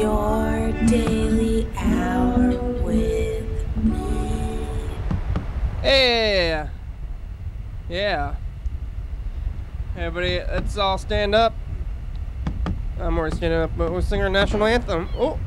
Your daily hour with me. Hey! Yeah. Hey everybody, let's all stand up. I'm already standing up, but we'll sing our national anthem. Oh!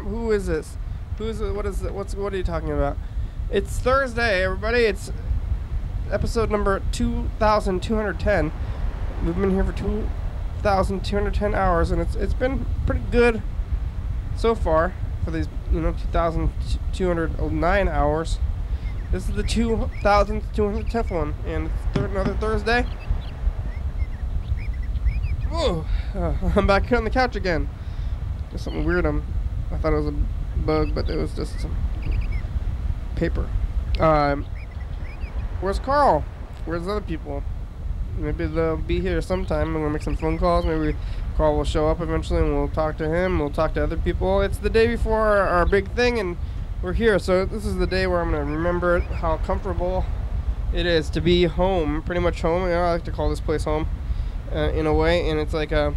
Who is this? What are you talking about? It's Thursday, everybody. It's episode number 2210. We've been here for 2210 hours, and it's been pretty good so far for these 2209 hours. This is the 2210th one, and it's another Thursday. Whoa! I'm back here on the couch again. There's something weird. I thought it was a bug, but it was just some paper. Where's Carl? Where's the other people? Maybe they'll be here sometime. I'm gonna make some phone calls. Maybe Carl will show up eventually, and we'll talk to him. We'll talk to other people. It's the day before our big thing, and we're here. So this is the day where I'm gonna remember how comfortable it is to be home, pretty much home. I like to call this place home, in a way, and it's like a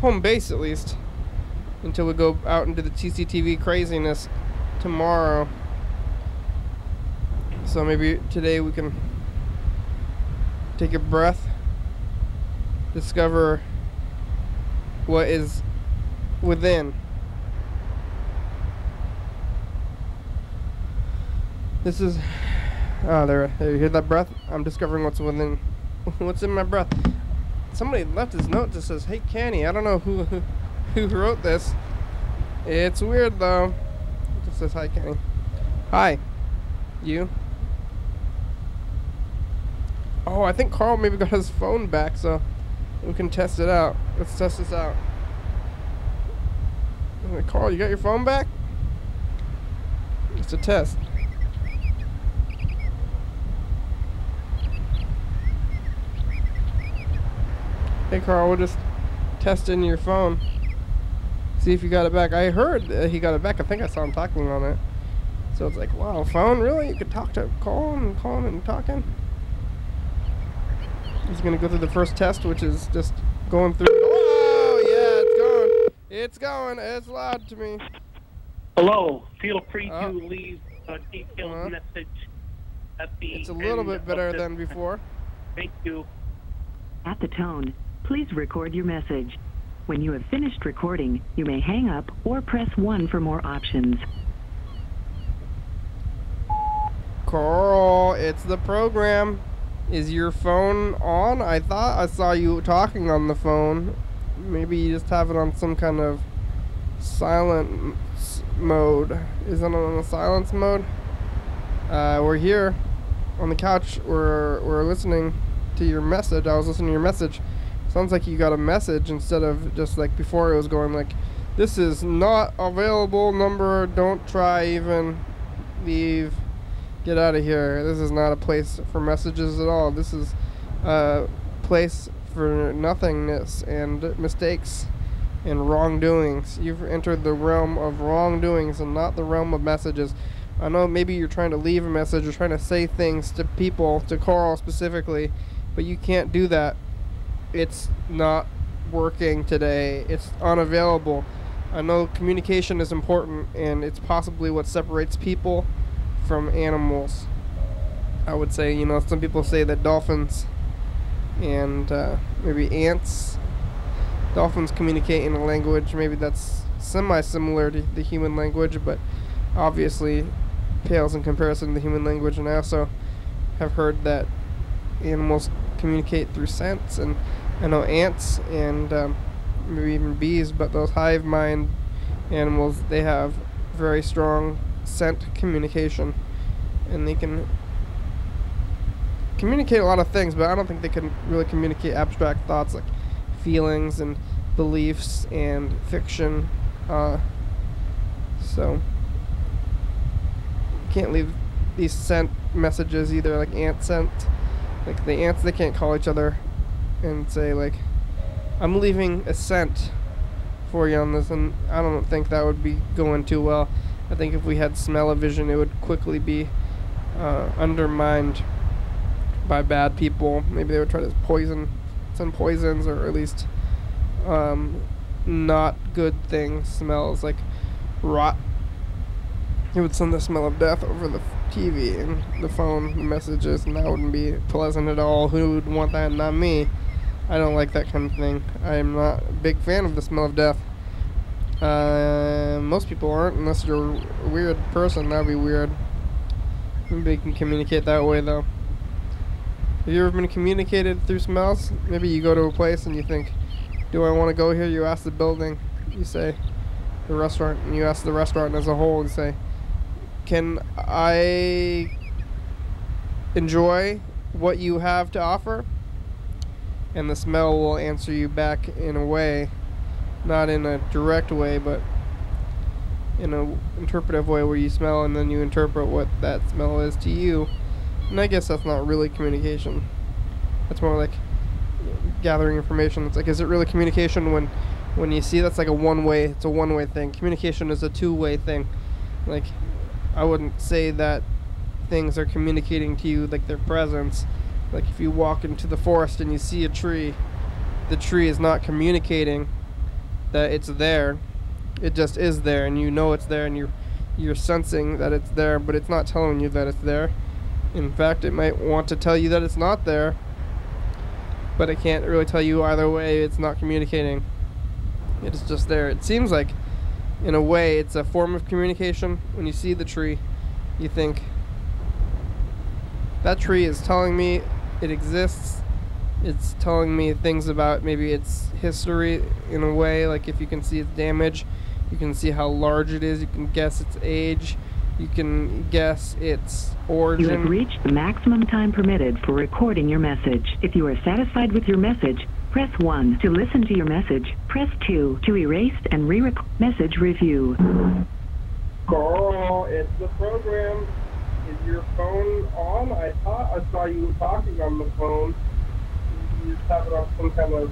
home base at least, until we go out into the TCTV craziness tomorrow. So maybe today we can take a breath, discover what is within. This is there you hear that breath? I'm discovering what's within. What's in my breath? Somebody left his note that says, "Hey Canny." I don't know who wrote this. It's weird though. It just says, "Hi Kenny." Hi. You? Oh, I think Carl maybe got his phone back, so we can test it out. Let's test this out. Carl, you got your phone back? It's a test. Hey Carl, we're just testing your phone. See if you got it back. I heard he got it back. I think I saw him talking on it. So it's like, wow, phone, really? You could talk to, call him and talking? He's gonna go through the first test, which is just going through. Oh, yeah, it's going. It's going. It's loud to me. Hello. Feel free to leave a detailed message at the It's a little bit better than before. Thank you. At the tone, please record your message. When you have finished recording, you may hang up or press 1 for more options. Carl, it's the program. Is your phone on? I thought I saw you talking on the phone. Maybe you just have it on some kind of silent mode. Is it on the silence mode? We're here on the couch. We're listening to your message. I was listening to your message. Sounds like you got a message instead of just like before it was going like, this is not available number, don't try, even leave, get out of here. This is not a place for messages at all. This is a place for nothingness and mistakes and wrongdoings. You've entered the realm of wrongdoings and not the realm of messages. I know maybe you're trying to leave a message or trying to say things to people, to Carl specifically, but you can't do that. It's not working today. It's unavailable. I know communication is important, and it's possibly what separates people from animals. I would say, you know, some people say that dolphins and maybe ants, dolphins communicate in a language maybe that's semi-similar to the human language, but obviously pales in comparison to the human language. And I also have heard that animals communicate through scents, and I know ants and maybe even bees, but those hive mind animals, they have very strong scent communication, and they can communicate a lot of things, but I don't think they can really communicate abstract thoughts like feelings and beliefs and fiction. So you can't leave these scent messages either, like ant scent. Like the ants, they can't call each other and say like, I'm leaving a scent for you on this, and I don't think that would be going too well. I think if we had smell-o-vision, it would quickly be undermined by bad people. Maybe they would try to send poisons, or at least not good things, smells like rot. It would send the smell of death over the TV and the phone, the messages, and that wouldn't be pleasant at all. Who would want that? Not me. I don't like that kind of thing. I'm not a big fan of the smell of death. Most people aren't, unless you're a weird person. That'd be weird. Maybe you can communicate that way, though. Have you ever been communicated through smells? Maybe you go to a place and you think, do I want to go here? You ask the building. You say, the restaurant, and you ask the restaurant as a whole and say, can I enjoy what you have to offer? And the smell will answer you back in a way, not in a direct way, but in an interpretive way where you smell and then you interpret what that smell is to you. And I guess that's not really communication. That's more like gathering information. It's like, is it really communication when you see that's like a one-way, it's a one-way thing. Communication is a two-way thing. Like, I wouldn't say that things are communicating to you like their presence. Like if you walk into the forest and you see a tree, the tree is not communicating that it's there. It just is there, and you know it's there, and you're sensing that it's there, but it's not telling you that it's there. In fact, it might want to tell you that it's not there, but it can't really tell you either way. It's not communicating. It's just there. It seems like, in a way, it's a form of communication. When you see the tree, you think, that tree is telling me it exists. It's telling me things about maybe its history in a way. Like if you can see its damage, you can see how large it is, you can guess its age, you can guess its origin. You have reached the maximum time permitted for recording your message. If you are satisfied with your message, press 1. To listen to your message, press 2. To erase and re-record message review. Carl, it's the program. Is your phone on? I thought I saw you talking on the phone. You just have it on some kind of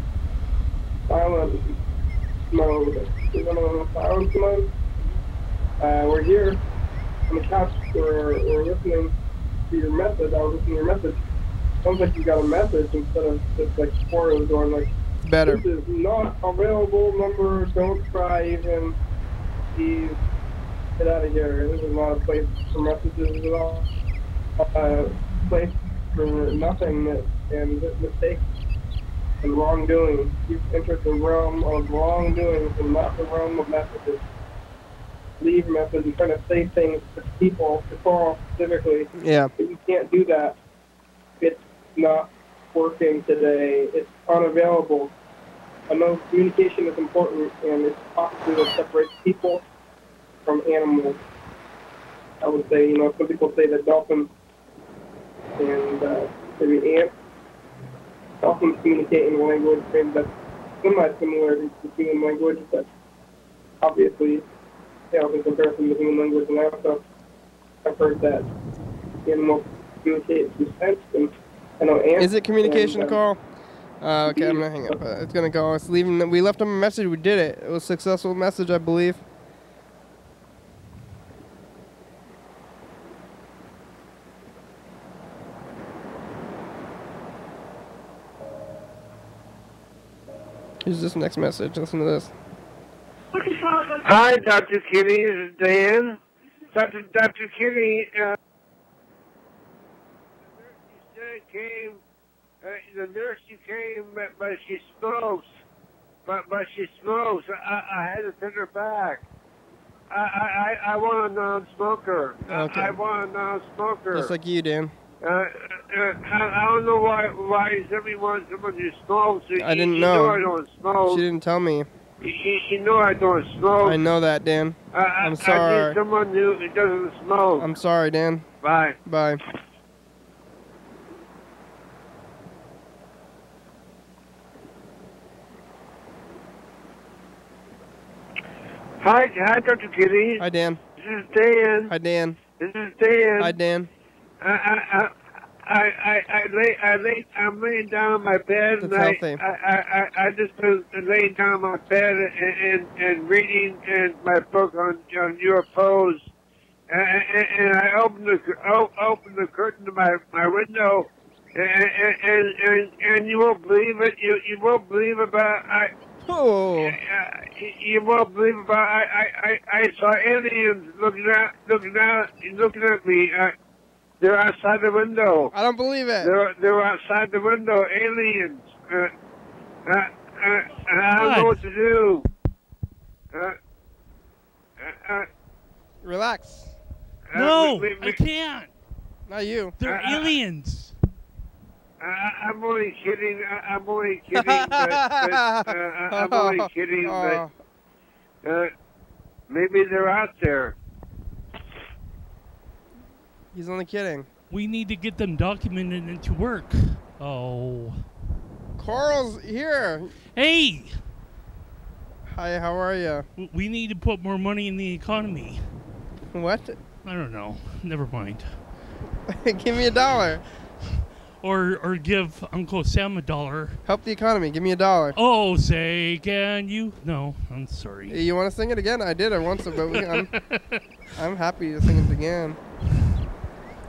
silent mode. Is it on silence mode? We're here on the couch. We're listening to your message. I was listening to your message. Sounds like you got a message instead of just like before it was going like, better. This is not available number. Don't try even. Please get out of here. This is not a place for messages at all. A place for nothingness and mistakes and wrongdoing. You've entered the realm of wrongdoing and not the realm of messages. Leave messages and trying to say things to people, to call specifically. Yeah. But you can't do that. It's not working today. It's unavailable. I know communication is important, and it's possibly what separates people from animals. I would say, some people say that dolphins and maybe ants, dolphins communicate in a language, maybe that's semi-similar to human language, but obviously pales in comparison to human language. And I've heard that animals communicate through sense, and I know ants. Is it communication, Carl? Okay, I'm gonna hang up. It's gonna go. It's leaving. We left him a message. We did it. It was a successful message, I believe. Here's this next message. Listen to this. Hi, Dr. Kitty. This is Dan. Dr. Kitty, the nurse came, but she smokes. But she smokes. I had to send her back. I want a non-smoker. Okay. I want a non-smoker. Just like you, Dan. I don't know why everyone someone who smokes. I didn't you know. I don't smoke. She didn't tell me. You know I don't smoke. I know that, Dan. I'm I sorry. need someone who doesn't smoke. I'm sorry, Dan. Bye. Bye. Hi, Dr. Kitty. Hi, Dan. This is Dan. Hi, Dan. This is Dan. Hi, Dan. I'm laying down on my bed, and That's healthy. I just been laying down on my bed and reading my book on UFOs, and I opened the curtain to my window, and you won't believe it. You won't believe about Oh. You won't believe about I saw aliens looking at me. They're outside the window. I don't believe it. They're outside the window. Aliens. I don't know what to do. Relax. No, I can't. Not you. They're aliens. I'm only kidding. I'm only kidding. I'm only kidding. But maybe they're out there. He's only kidding. We need to get them documented into work. Oh. Carl's here. Hey! Hi, how are you? We need to put more money in the economy. What? I don't know. Never mind. Give me $1. Or give Uncle Sam $1. Help the economy. Give me $1. Oh, say, can you? No, I'm sorry. You want to sing it again? I did it once, but I'm happy to sing it again.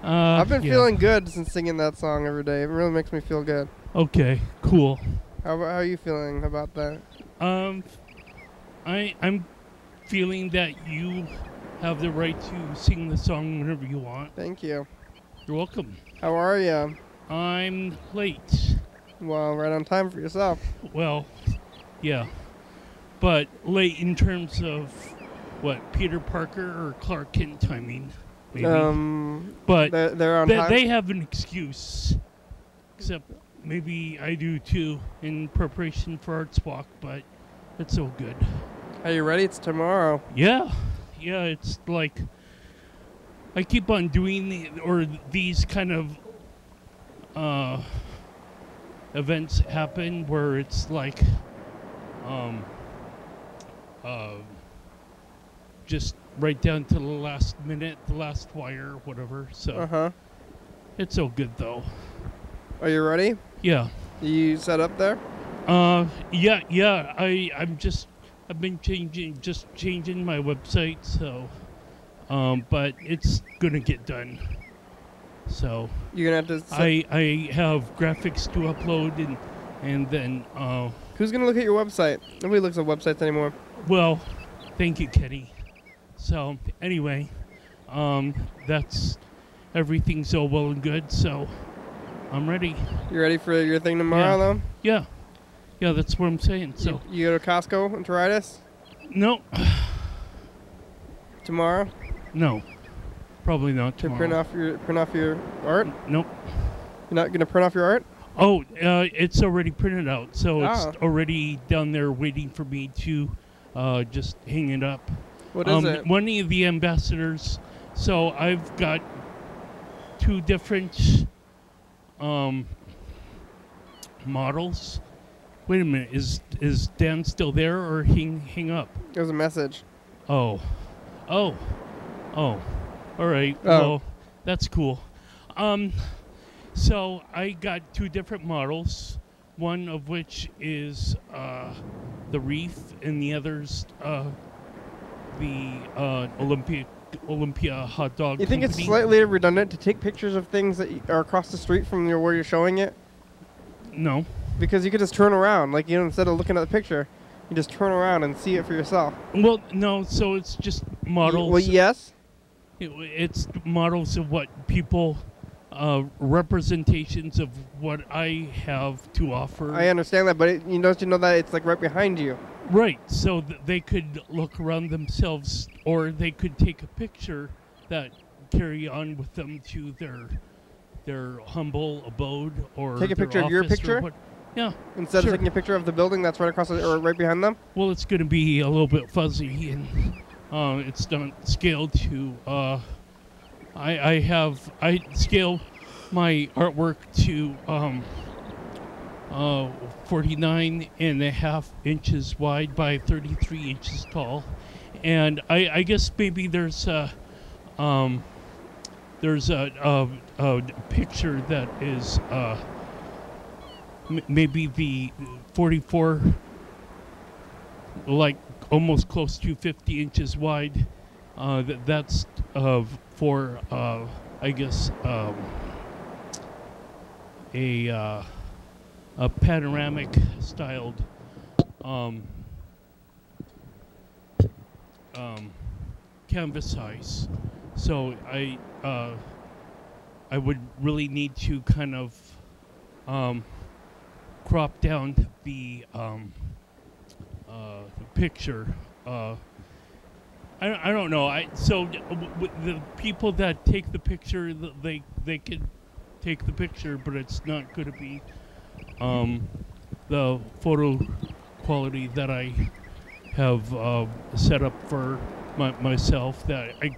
I've been feeling good since singing that song every day. It really makes me feel good. Okay, cool. How are you feeling about that? I'm feeling that you have the right to sing the song whenever you want. Thank you. You're welcome. How are you? I'm late. Well, right on time for yourself. Well, yeah. But late in terms of, what, Peter Parker or Clark Kent timing, maybe. But they're on time? They have an excuse. Except maybe I do too in preparation for Arts Walk, but it's all good. Are you ready? It's tomorrow. Yeah. Yeah, it's like I keep on doing these kind of events happen where it's like just right down to the last minute, the last wire, whatever. So it's so good though. Are you ready? Yeah. You set up there? Yeah. I've been changing my website, so but it's gonna get done. So you're gonna have to I have graphics to upload and then Who's gonna look at your website? Nobody looks at websites anymore. Well, thank you, Kenny. So anyway, that's everything's all well and good. So I'm ready. You ready for your thing tomorrow, though? Yeah. Yeah, that's what I'm saying. So you go to Costco and try this? No. Tomorrow? No. Probably not tomorrow. To print off your art? Nope. You're not gonna print off your art? Oh, it's already printed out, so it's already down there waiting for me to just hang it up. What is it? One of the ambassadors. So I've got 2 different models. Wait a minute, is Dan still there or hang up? There's a message. Oh. All right. Well, that's cool. So I got 2 different models, one of which is the Reef, and the other's the Olympia hot dog. You think company. it's slightly redundant to take pictures of things that are across the street from where you're showing it? No. Because you could just turn around, like, you know, instead of looking at the picture, you just turn around and see it for yourself. Well, no, so it's just models. Well, yes. It's models of what people, representations of what I have to offer. I understand that, but don't you know that it's like right behind you? Right, so they could look around themselves, or they could take a picture that carry on with them to their humble abode, or take a picture of your picture. Yeah. Instead of taking a picture of the building that's right across or right behind them. Well, it's going to be a little bit fuzzy, and it's done scaled to. I scale my artwork to 49.5 inches wide by 33 inches tall, and I guess maybe there's a picture that is maybe the 44, like almost close to 50 inches wide. That's for I guess a panoramic styled canvas size. So I would really need to kind of crop down the picture. I don't know. So the people that take the picture, they could take the picture, but it's not going to be the photo quality that I have set up for myself, that I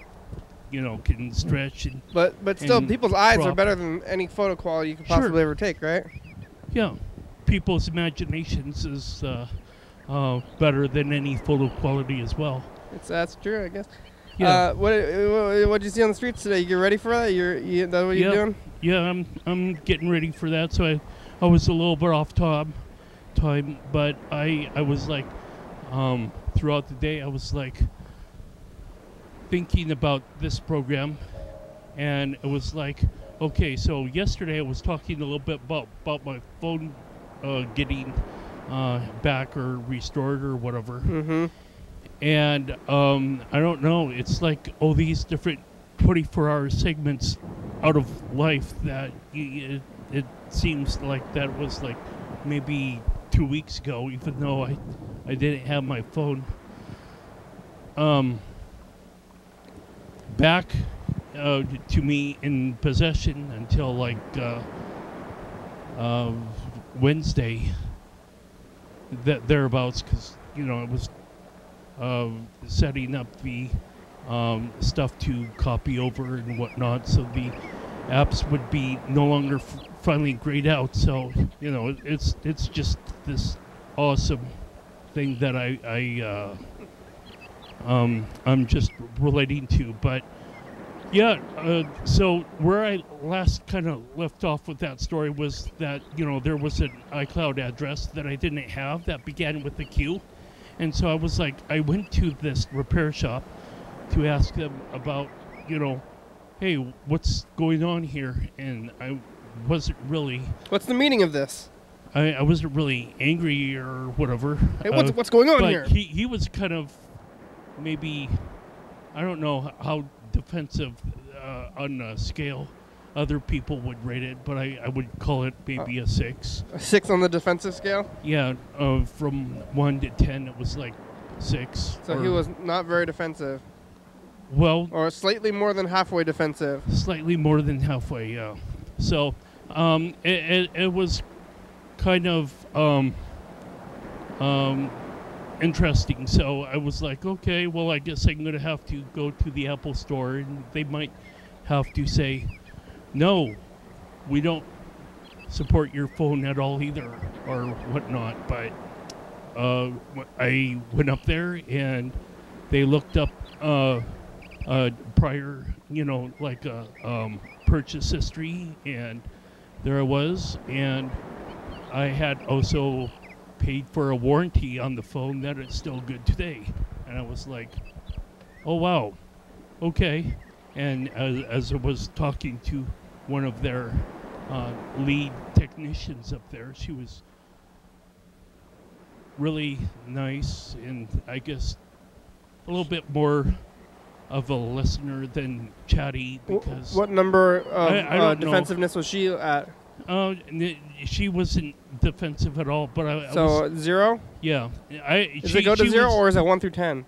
can stretch and. But still, people's eyes crop. are better than any photo quality you could possibly ever take, right? Yeah, people's imaginations is better than any photo quality as well. That's true, I guess. Yeah. What did you see on the streets today? You ready for that? That's what you're doing? Yeah, I'm getting ready for that. So I was a little bit off time, but I was like, throughout the day I was like thinking about this program, and it was like, okay, so yesterday I was talking a little bit about my phone getting back or restored or whatever. Mm-hmm. And I don't know, it's like all these different 24-hour segments out of life that it seems like that was like maybe 2 weeks ago, even though I didn't have my phone. Back to me in possession until like Wednesday, thereabouts, because it was setting up the stuff to copy over and whatnot, so the apps would be no longer finally grayed out. So it's just this awesome thing that I'm just relating to. But yeah, so where I last kind of left off with that story was that there was an iCloud address that I didn't have that began with a Q. And so I was like, I went to this repair shop to ask them about, hey, what's going on here? And I wasn't really. What's the meaning of this? I wasn't really angry or whatever. Hey, what's going on but here? He was kind of maybe, I don't know how defensive on a scale other people would rate it, but I would call it maybe a 6. A 6 on the defensive scale? Yeah, from 1 to 10, it was like 6. So he was not very defensive. Well, or slightly more than halfway defensive. Slightly more than halfway, yeah. So it was kind of interesting. So I was like, okay, well, I guess I'm going to have to go to the Apple Store, and they might have to say, no, we don't support your phone at all either, or whatnot. But I went up there, and they looked up prior, like purchase history, and there I was, and I had also paid for a warranty on the phone that it's still good today. And I was like, oh wow, okay. And as I was talking to one of their lead technicians up there, she was really nice, and I guess a little bit more of a listener than chatty, because what number of I don't defensiveness was she at? She wasn't defensive at all, but I so was, 0? Yeah, does it go to 0 or is it 1 through 10?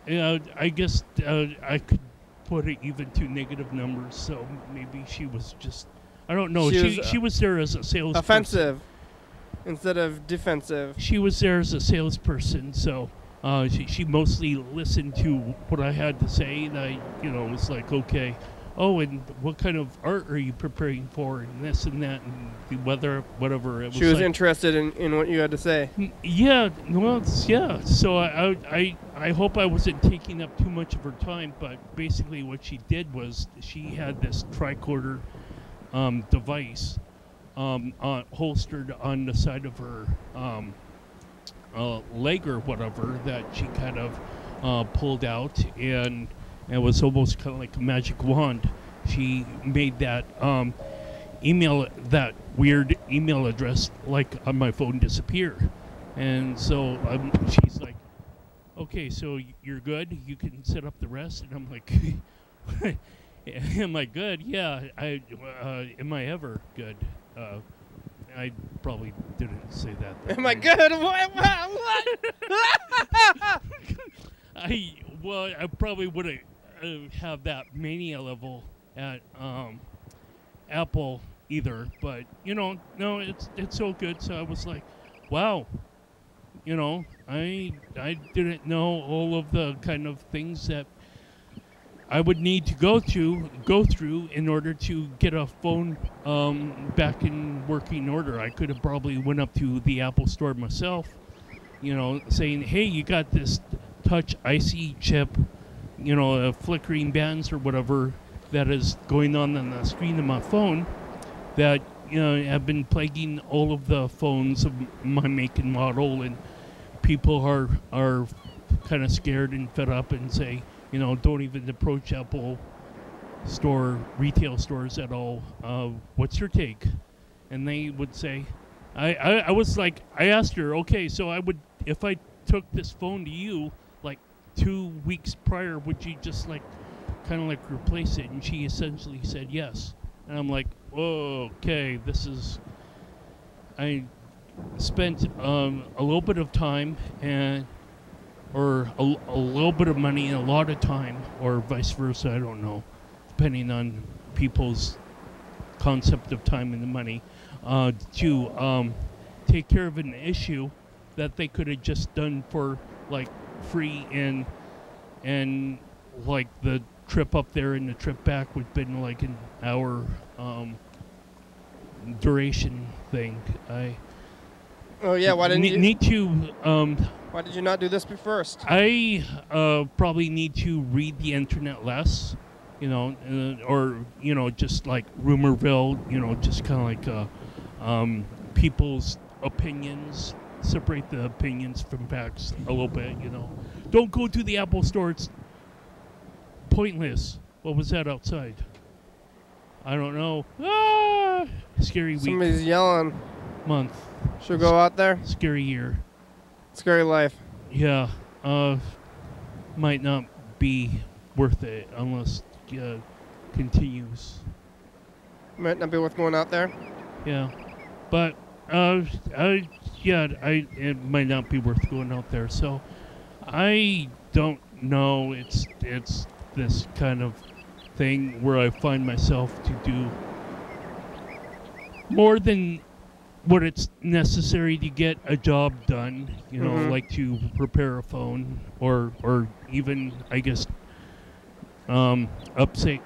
I guess I could put it even to negative numbers. So maybe she was just, I don't know. She was there as a salesperson. Offensive instead of defensive. She was there as a salesperson, so she mostly listened to what I had to say, and I was like, okay. Oh, and what kind of art are you preparing for, and this and that, and the weather, whatever. She was like, interested in what you had to say. Yeah, well, yeah. So I hope I wasn't taking up too much of her time, but basically what she did was she had this tricorder device holstered on the side of her leg or whatever that she kind of pulled out, and it was almost kind of like a magic wand. She made that that weird email address, like on my phone, disappear. And so she's like, okay, so you're good? You can set up the rest? And I'm like, am I good? Yeah. Am I ever good? I probably didn't say that. Am I good? What? I probably wouldn't have that mania level at Apple either, but no, it's so good. So I was like, wow, I didn't know all of the kind of things that I would need to go through in order to get a phone back in working order. I could have probably went up to the Apple Store myself, saying, hey, you got this touch IC chip, flickering bands or whatever that is going on the screen of my phone that have been plaguing all of the phones of my make and model, and people are kind of scared and fed up and say, don't even approach Apple retail stores at all. What's your take? And they would say, I was like, I asked her, okay, so if I took this phone to you like 2 weeks prior, would you just kind of replace it? And she essentially said yes. And I'm like, whoa, okay, I spent a little bit of time or a little bit of money and a lot of time, or vice versa, I don't know, depending on people's concept of time and the money, to take care of an issue that they could have just done for free, and the trip up there and the trip back would have been an hour duration thing. Oh yeah, why didn't you need to? Why did you not do this first? I probably need to read the internet less, or just like Rumorville, just kind of people's opinions. Separate the opinions from facts a little bit, Don't go to the Apple Store. It's pointless. What was that outside? I don't know. Ah! Scary week. Somebody's yelling. month. Should go out there. Scary year. Scary life. Yeah. Might not be worth it unless continues. Might not be worth going out there. Yeah. But it might not be worth going out there. So I don't know. It's this kind of thing where I find myself to do more than what it's necessary to get a job done, you know, like to repair a phone or even, I guess, update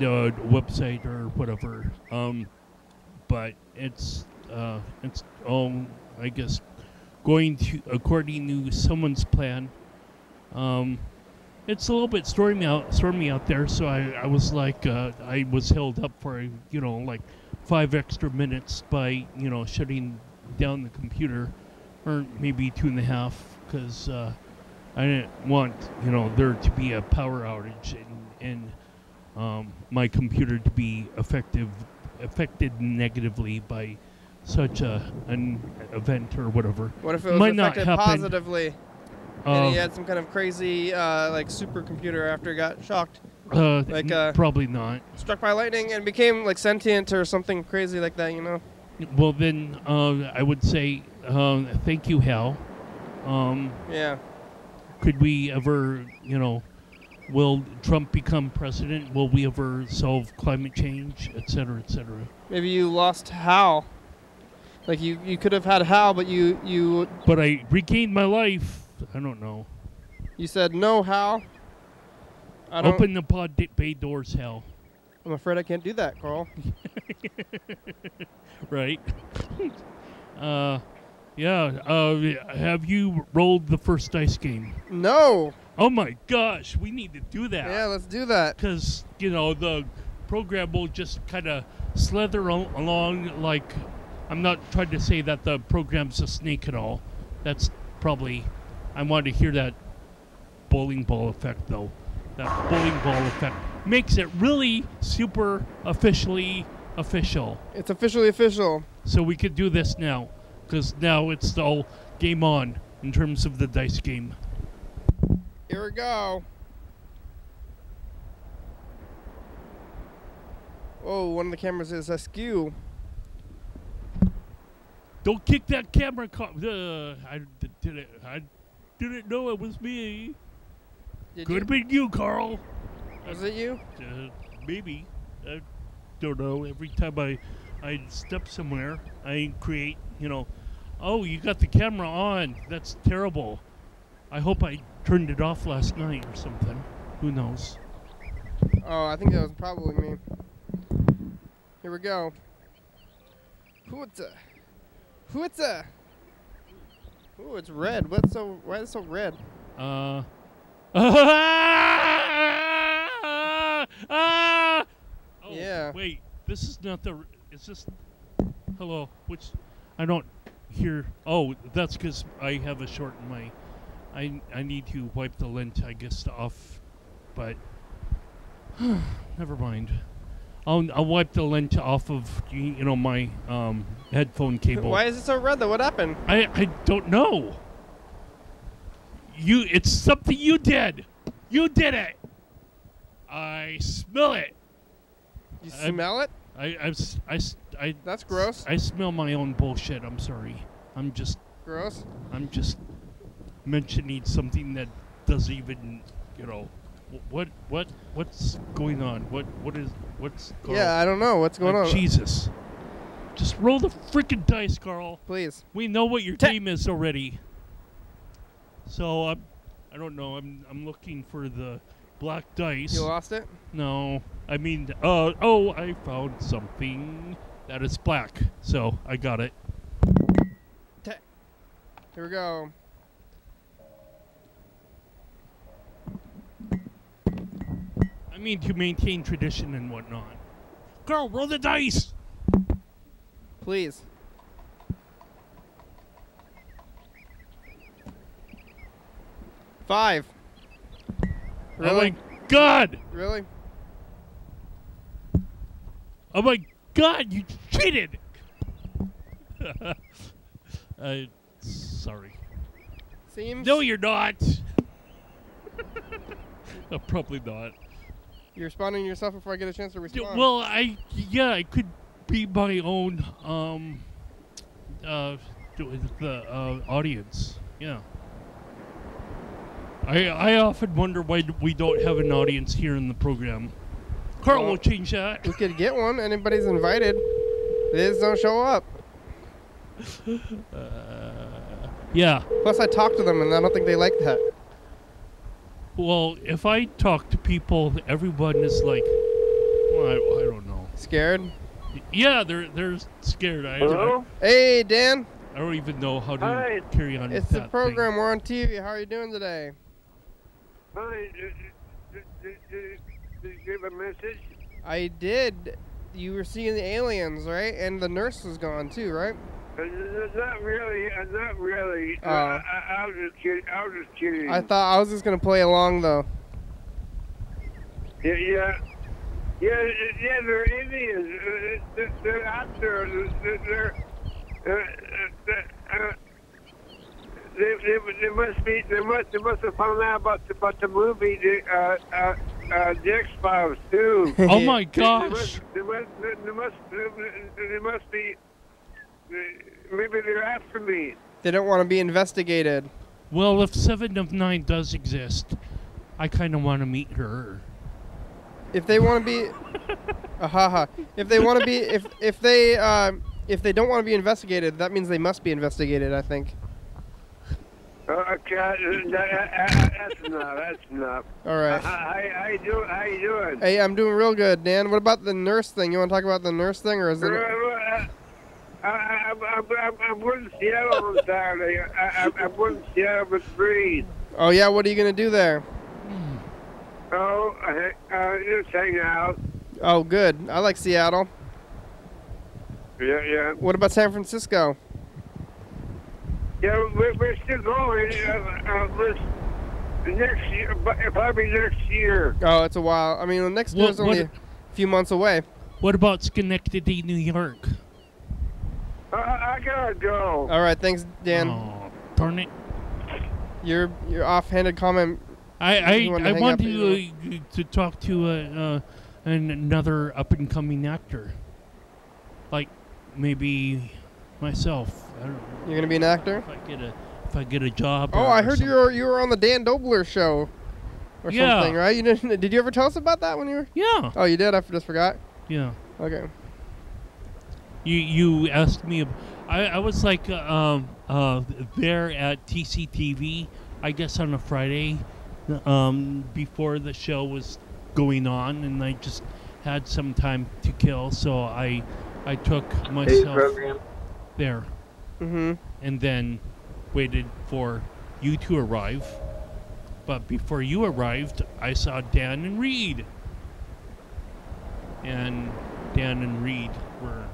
a website or whatever. But it's all, I guess, going to according to someone's plan. It's a little bit stormy out there, so I was like, I was held up for, you know, like 5 extra minutes by, you know, shutting down the computer, or maybe 2.5, because I didn't want, you know, there to be a power outage and my computer to be affected negatively by such an event or whatever. What if it was Might not affected happen. positively? And he had some kind of crazy, like, supercomputer after he got shocked. Probably not. Struck by lightning and became, like, sentient or something crazy like that, you know? Well, then I would say thank you, Hal. Yeah. Could we ever, you know, will Trump become president? Will we ever solve climate change, et cetera, et cetera? Maybe you lost Hal. Like, you could have had Hal, but you... But I regained my life. I don't know. You said no, Hal. I don't... Open the pod bay doors, Hal. I'm afraid I can't do that, Carl. Right. Yeah. Have you rolled the first dice game? No. Oh my gosh, we need to do that. Yeah, let's do that. Because, you know, the program will just kind of slither along like... I'm not trying to say that the program's a snake at all. That's probably... I want to hear that bowling ball effect, though. That bowling ball effect makes it really super officially official. It's officially official. So we could do this now, because now it's all game on in terms of the dice game. Here we go. Oh, one of the cameras is askew. Don't kick that camera. I didn't know it was me. Could have been you, Carl. Was it you? Maybe. I don't know. Every time I step somewhere, I create, you know, oh, you got the camera on. That's terrible. I hope I turned it off last night or something. Who knows? Oh, I think that was probably me. Here we go. Who it's Ooh, it's red. Why is it so red? Oh, yeah. Wait, this is not the... Is this... Hello, which... I don't hear... Oh, that's because I have a short in my... I need to wipe the lint, I guess, off, but... Never mind. I'll wipe the lint off of, you know, my headphone cable. Why is it so red, though? What happened? I don't know. It's something you did. You did it. I smell it. You smell it? That's gross. I smell my own bullshit. I'm sorry. I'm just gross. I'm just mentioning something that doesn't even, you know, what's going on? What's going on? Yeah, I don't know what's going on. Jesus. Just roll the freaking dice, Carl. Please. We know what your team is already. So I don't know. I'm looking for the black dice. You lost it? No. I mean, I found something that is black. So I got it. Here we go. I mean, to maintain tradition and whatnot. Carl, roll the dice. Please. Five. Really? Oh my God! Really? Oh my God! You cheated! Sorry. Seems. No, you're not. Probably not. You're responding to yourself before I get a chance to Yeah, respond. well, I could be my own the audience. Yeah. I often wonder why we don't have an audience here in the program. Carl will change that. We could get one. Anybody's invited. They just don't show up. Yeah. Plus, I talked to them, and I don't think they like that. Well, if I talk to people, everyone is like, well, I don't know. Scared? Yeah, they're scared. Hello? Hey, Dan. I don't even know how to Hi. carry on It's with the that program. thing. We're on TV. How are you doing today? Hi. Did you give a message? I did. You were seeing the aliens, right? And the nurse was gone too, right? Not really. Not really. Oh. I was just kidding. I thought I was just gonna play along though. Yeah. They're Indians. They're out there. They must have found out about the movie, the X-Files too. Oh my gosh! They must be. Maybe they're after me. They don't want to be investigated. Well, if 7 of 9 does exist, I kind of want to meet her. If they want to be, if they want to be, if they don't want to be investigated, that means they must be investigated. I think. Okay, that's enough. All right. How you doing? Hey, I'm doing real good, Dan. What about the nurse thing? You want to talk about the nurse thing, or is it? I'm going to Seattle on Saturday. I'm going to Seattle with Breeze. Oh yeah, what are you gonna do there? Oh, just hang out. Oh, good. I like Seattle. Yeah. What about San Francisco? Yeah, we're still going. Next year, probably next year. Oh, it's a while. I mean, next year is only a few months away. What about Schenectady, New York? I gotta go. All right, thanks, Dan. Oh, darn it! Your offhanded comment. I want to talk to another up and coming actor, like maybe myself. I don't know. You're gonna be an actor? If I get a job. Oh, I heard you were on the Dan Dobler show, or something, right? You didn't? Did you ever tell us about that when you were? Yeah. Oh, you did. I just forgot. Yeah. Okay. You asked me. I was like there at TCTV, I guess on a Friday, before the show was going on, and I just had some time to kill, so I took myself there, and then waited for you to arrive. But before you arrived, I saw Dan and Reed, and Dan and Reed were.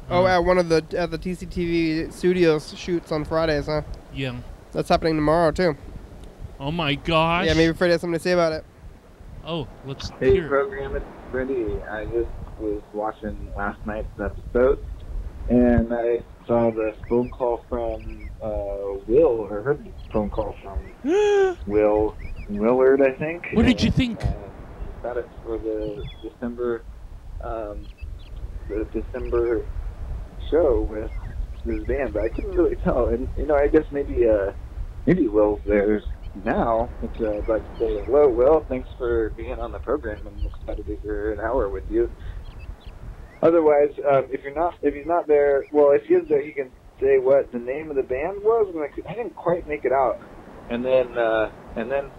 At one of the TCTV studios shoots on Fridays, huh? Yeah. That's happening tomorrow too. Oh my gosh. Yeah, maybe Freddie has something to say about it. Oh, let's Hey, hear. program, it's Freddie. I just was watching last night's episode, and I saw the phone call from Will, or heard the phone call from Willard, I think. What did you think? Got it for the December show with his band, but I couldn't really tell. And I guess maybe Will's there now. I'd like to say hello, Will. Thanks for being on the program. I'm excited to hear an hour with you. Otherwise, if he's not there, well, if he is there, he can say what the name of the band was. I didn't quite make it out. And then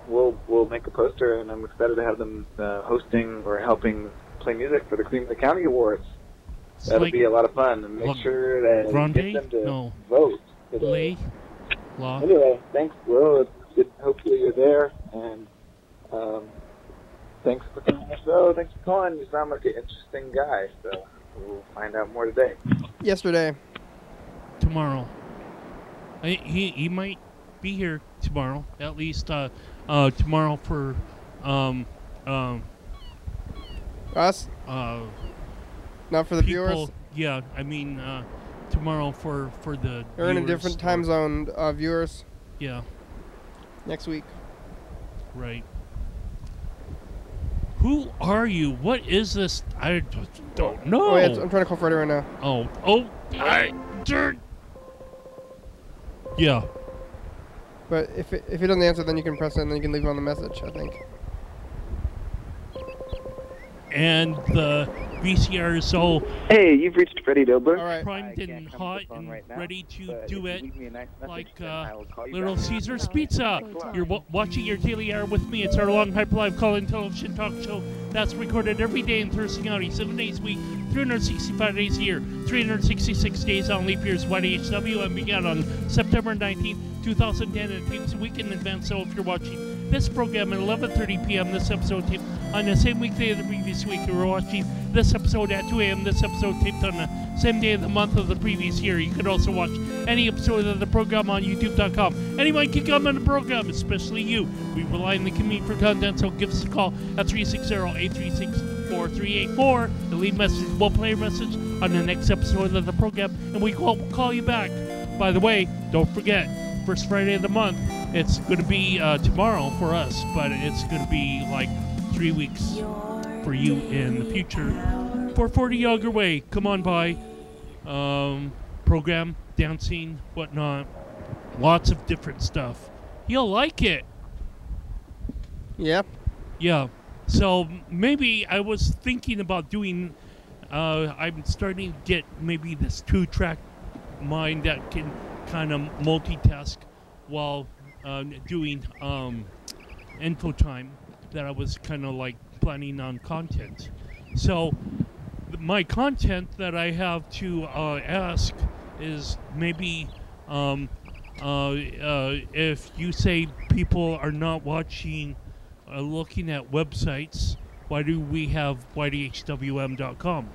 we'll make a poster, and I'm excited to have them hosting or helping play music for the Cream of the County Awards. That'll be a lot of fun, and make sure that you get them to vote today. Anyway, thanks, Will. It's good. Hopefully you're there, and thanks for coming on the show. Thanks for calling. You sound like an interesting guy, so we'll find out more today. Yesterday. Tomorrow. He might be here tomorrow. At least tomorrow for us. Not for the people, viewers. Yeah, I mean tomorrow for the. They're in a viewers different time zone, viewers. Yeah. Next week. Right. Who are you? What is this? I don't know. Oh, wait, I'm trying to call Freddie right now. Yeah. But if he doesn't answer, then you can press it and then you can leave him on the message, I think. And the VCR is so Hey, you've reached Freddie Dobler. All right. primed and hot and ready to do it like Little Little Caesar's Pizza. You're watching your daily hour with me. It's our long hyperlive call-in television talk show that's recorded every day in Thurston County, 7 days a week, 365 days a year, 366 days on leap years. YDHWM began on September 19th, 2010, and it tapes a week in advance. So if you're watching this program at 11:30 p.m., this episode taped on the same weekday of the previous week. You were watching this episode at 2 a.m. This episode taped on the same day of the month of the previous year. You could also watch any episode of the program on YouTube.com. Anyone can come on the program, especially you. We rely on the community for content, so give us a call at 360-836-4384 and leave message. We'll play your message on the next episode of the program, and we will call you back. By the way, don't forget, first Friday of the month, it's going to be tomorrow for us, but it's going to be like 3 weeks for you in the future. 440 Younger Way, come on by. Program, dancing, whatnot. Lots of different stuff. You'll like it. Yep. Yeah. So maybe I was thinking about doing, I'm starting to get maybe this 2-track mind that can kind of multitask while doing info time, that I was kind of like planning on content. So my content that I have to ask is maybe if you say people are not watching, looking at websites, why do we have YDHWM.com?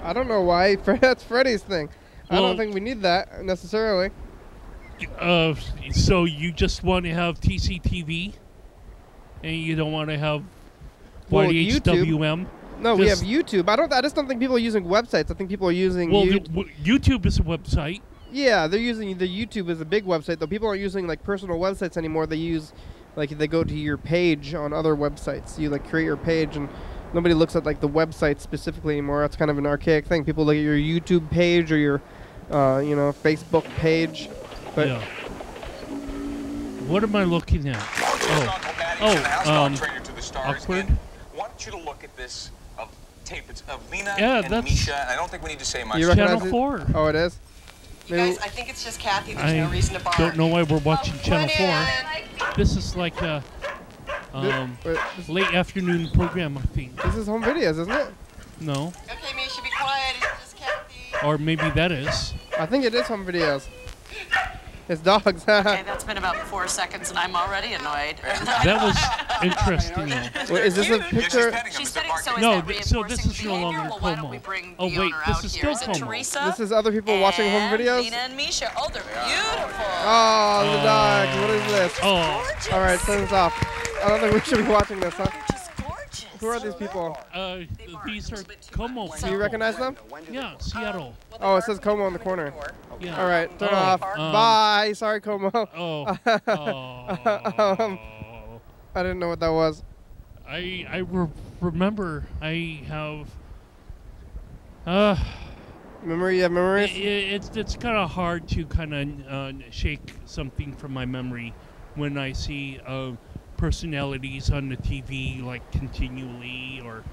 I don't know why. That's Freddie's thing. Well, I don't think we need that necessarily. So you just want to have TCTV, and you don't want to have YDHWM? No, we have YouTube. I just don't think people are using websites. I think people are using. Well, YouTube is a website. Yeah, they're using the YouTube as a big website, though. People aren't using like personal websites anymore. They use they go to your page on other websites. You create your page, and nobody looks at like the website specifically anymore. That's kind of an archaic thing. People look at your YouTube page or your Facebook page. But yeah. What am I looking at? Awkward. I want you to look at this tape. It's of Lena and Misha. I don't think we need to say much. You recognize Channel 4. Oh, it is? You guys, I think it's just Kathy. There's no reason to bar. I don't know why we're watching Channel 4. This is like a late afternoon program, I think. This is home videos, isn't it? No. Okay, Misha, be quiet. It's just Kathy. Or maybe that is. I think it is home videos. It's dogs. Okay, that's been about 4 seconds, and I'm already annoyed. That was interesting. Wait, is this a picture? She's setting, so is No, that so this is no behavior? longer Well, why don't Como. we bring Oh, the wait, owner this out is here? still Is it Como. Teresa? This is other people watching home videos? Lena and Misha. Oh, they're beautiful. Oh, the dogs. What is this? Oh. All right, turn this off. I don't think we should be watching this, huh? They're just gorgeous. Who are these people? These are Como. Do you recognize them? Yeah, Seattle. Oh, it says Como in the corner. Yeah. All right, turn it off. Bye. Sorry, Como. Oh. I didn't know what that was. I remember I have. Memory, yeah, memories. It's kind of hard to kind of shake something from my memory when I see personalities on the TV like continually, or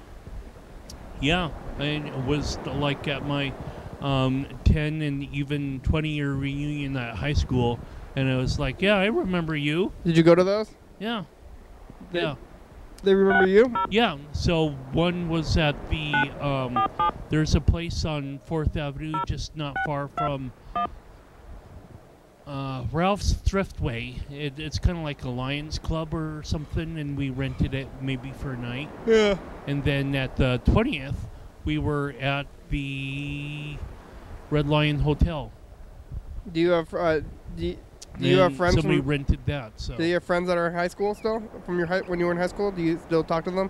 yeah, and it was like at my 10 and even 20-year reunion at high school, and it was like, yeah, I remember you. Did you go to those? Yeah. Yeah. They remember you? Yeah. So one was at the there's a place on 4th Avenue just not far from Ralph's Thriftway. It's kind of like a Lions Club or something, and we rented it maybe for a night. Yeah. And then at the 20th, we were at the Red Lion Hotel. Do you have do you have friends? Somebody rented that. So. Do you have friends that are in high school still? From your when you were in high school, do you still talk to them?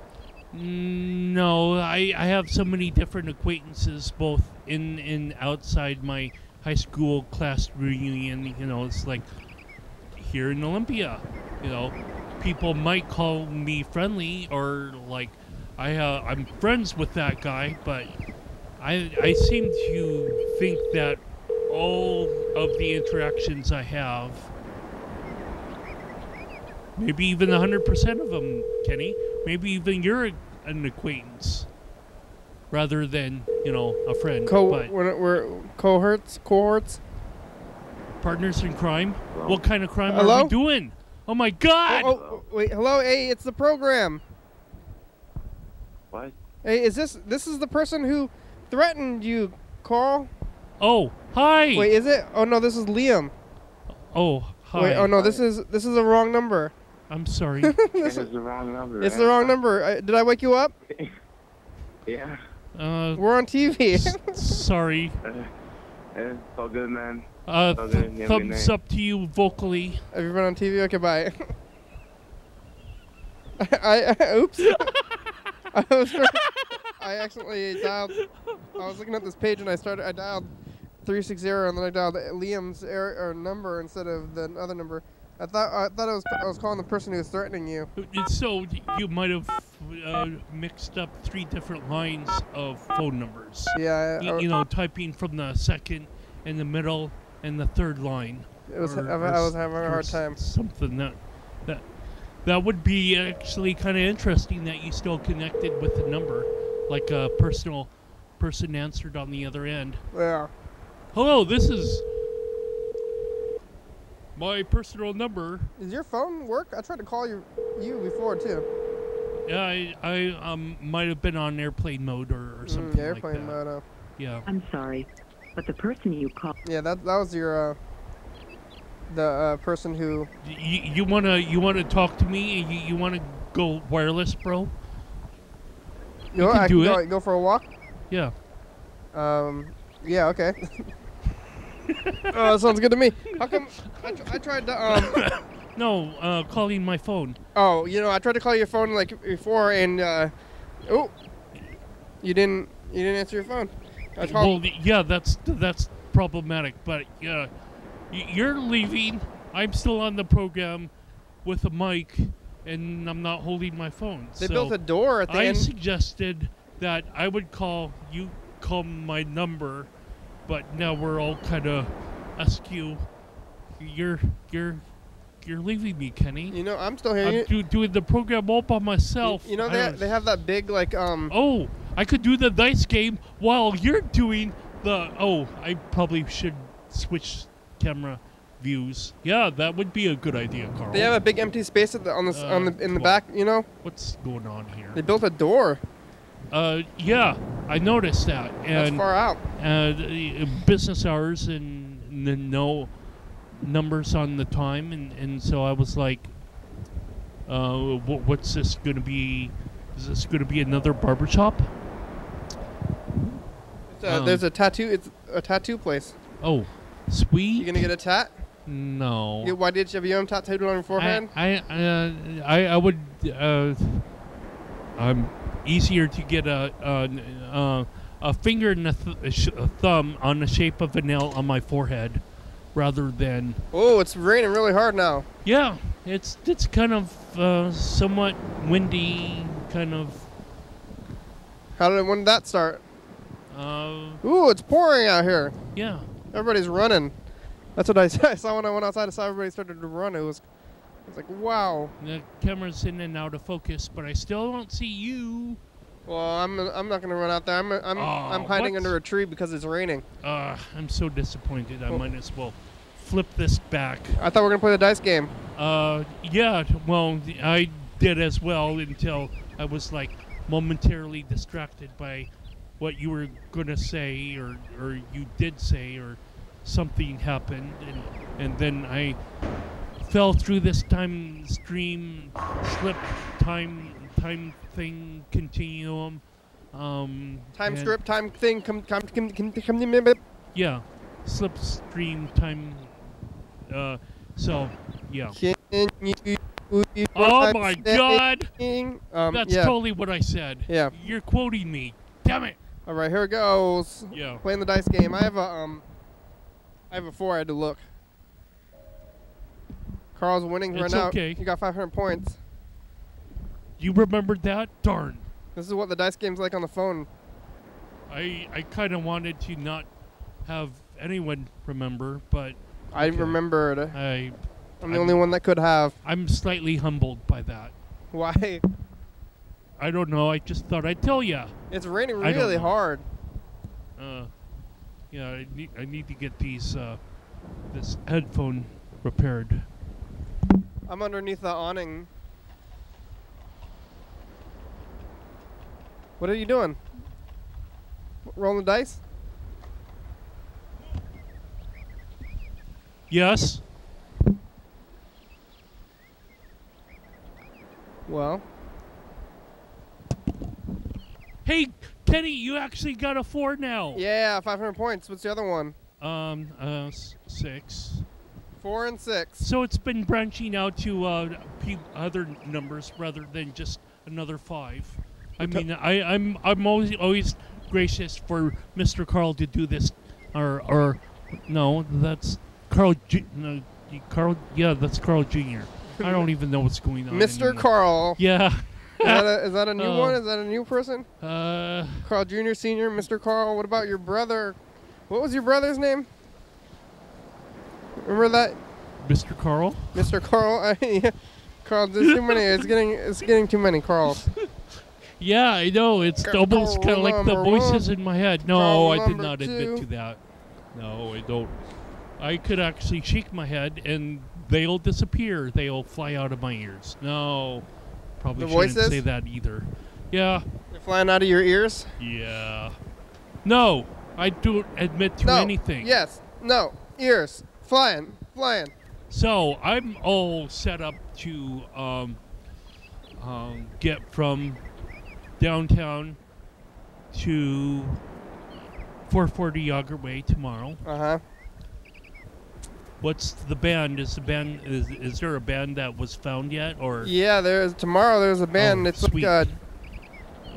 No, I have so many different acquaintances, both in and outside my high school class reunion. You know, it's like here in Olympia. You know, people might call me friendly, or like I'm friends with that guy, but I seem to think that all of the interactions I have, maybe even 100% of them, Kenny, maybe even you're an acquaintance rather than, you know, a friend. But we're cohorts, partners in crime. What kind of crime Hello? are we doing? Oh my God! Oh, wait, hello, hey, it's the program. What? Hey, is this is the person who threatened you, Carl? Oh, hi. Wait, is it? Oh no, this is Liam. Oh, hi. Wait, oh no, this is the wrong number. I'm sorry. This is the wrong number. It's the wrong number. Did I wake you up? Yeah. We're on TV. Sorry. It's all good, man. All good. You have a good Thumbs night. up to you vocally. Have you been on TV? Okay, bye. Oops. I accidentally dialed. I was looking at this page and I dialed 360 and then I dialed Liam's number instead of the other number. I thought I was calling the person who was threatening you. So you might have mixed up 3 different lines of phone numbers. Yeah. You know, typing from the second and the middle and the third line. I was having a hard time. Something that would be actually kind of interesting that you still connected with the number, like a person answered on the other end. Yeah. Hello, this is my personal number. Does your phone work? I tried to call you before too. Yeah, I might have been on airplane mode or something like that. Airplane mode. Yeah. I'm sorry, but the person you called. Yeah, that was your the person who. You wanna talk to me? You wanna go wireless, bro? You can do it. Go for a walk. Yeah. Yeah. Okay. Oh, that sounds good to me. How come I tried to No, calling my phone. Oh, you know, I tried to call your phone like before, and you didn't answer your phone. Well, yeah, that's problematic. But yeah, you're leaving. I'm still on the program with a mic, and I'm not holding my phone. They built a door at the end. I suggested that I would call my number, but now we're all kind of askew. You're leaving me, Kenny. You know, I'm still here. I'm doing the program all by myself. You know, they have that big like Oh, I could do the dice game while you're doing the. Oh, I probably should switch camera views. Yeah, that would be a good idea, Carl. They have a big empty space in the back. You know. What's going on here? They built a door. Yeah, I noticed that. And that's far out. Business hours and no numbers on the time, and so I was like, what's this going to be? Is this going to be another barbershop? There's a tattoo. It's a tattoo place. Oh, sweet. You gonna get a tat? No. Get YDHWM tattooed on your forehead? I would. I'm easier to get a finger and a thumb on the shape of a nail on my forehead, rather than. Oh, it's raining really hard now. Yeah, it's kind of somewhat windy, kind of. When did that start? Ooh, it's pouring out here. Yeah. Everybody's running. That's what I saw when I went outside. I saw everybody started to run. It was like, wow. The camera's in and out of focus, but I still don't see you. Well, I'm not gonna run out there. I'm hiding under a tree because it's raining. I'm so disappointed. I might as well flip this back. I thought we were gonna play the dice game. Yeah. Well, I did as well until I was like momentarily distracted by what you were gonna say, or you did say, or something happened, and then I fell through this time stream, slip time thing continuum. Time strip, time thing, come. Yeah, slipstream time. So, yeah. Can you Oh my God! That's yeah. totally what I said. Yeah. You're quoting me. Damn it! All right, here it goes. Yeah. Playing the dice game. I have a 4. I had to look. Carl's winning right It's now. okay. You got 500 points. You remembered that? Darn. This is what the dice game's like on the phone. I kind of wanted to not have anyone remember, but I remembered. I'm the only one that could have. I'm slightly humbled by that. Why? I don't know. I just thought I'd tell ya. It's raining really hard. Yeah, I need to get these this headphone repaired. I'm underneath the awning. What are you doing? Rolling the dice? Yes. Well. Hey, Kenny, you actually got a 4 now. Yeah, 500 points. What's the other one? 6. 4 and 6. So it's been branching out to other numbers rather than just another 5. I mean, I'm always gracious for Mr. Carl to do this, or no, that's Carl. Carl, yeah, that's Carl Jr. I don't even know what's going on. Mr. anymore. Carl. Yeah. Is that a new one? Is that a new person? Carl Jr., Sr., Mr. Carl. What about your brother? What was your brother's name? Remember that? Mr. Carl. Mr. Carl. Yeah. Carl, there's too many. It's getting too many Carls. Yeah, I know. It's almost kind of like the voices in my head. No, I did not admit to that. No, I don't. I could actually shake my head and they'll disappear. They'll fly out of my ears. No, probably shouldn't say that either. Yeah. They're flying out of your ears? Yeah. No, I don't admit to anything. Yes. No. Ears. Flying. So I'm all set up to get from downtown to 440 Yager Way tomorrow. What's the band? Is there a band that was found yet, or? Yeah, tomorrow there's a band. Oh, it's sweet. like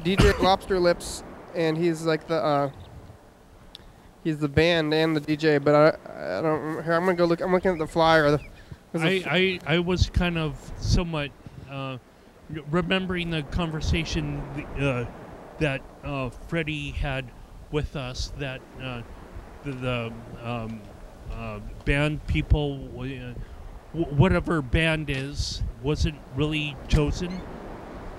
DJ Lobster Lips, and he's like he's the band and the DJ. But I don't. Here, I'm gonna go look. I'm looking at the flyer. I was kind of somewhat remembering the conversation that Freddie had with us, that the band people, whatever band wasn't really chosen.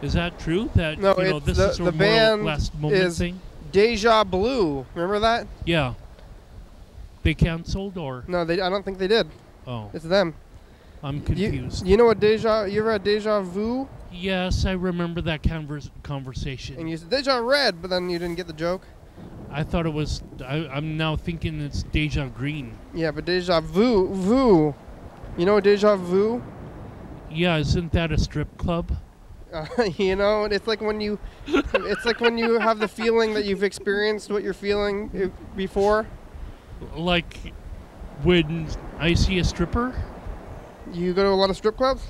Is that true? That no, this is the a band last moment is thing? Deja Blue. Remember that? Yeah. They canceled, or? No, I don't think they did. Oh. It's them. I'm confused. You know what you ever had Deja Vu? Yes, I remember that conversation. And you said Deja Red, but then you didn't get the joke. I thought it was. I'm now thinking it's Deja Green. Yeah, but Deja Vu. You know Deja Vu? Yeah, isn't that a strip club? It's like when you have the feeling that you've experienced what you're feeling before. Like when I see a stripper. You go to a lot of strip clubs?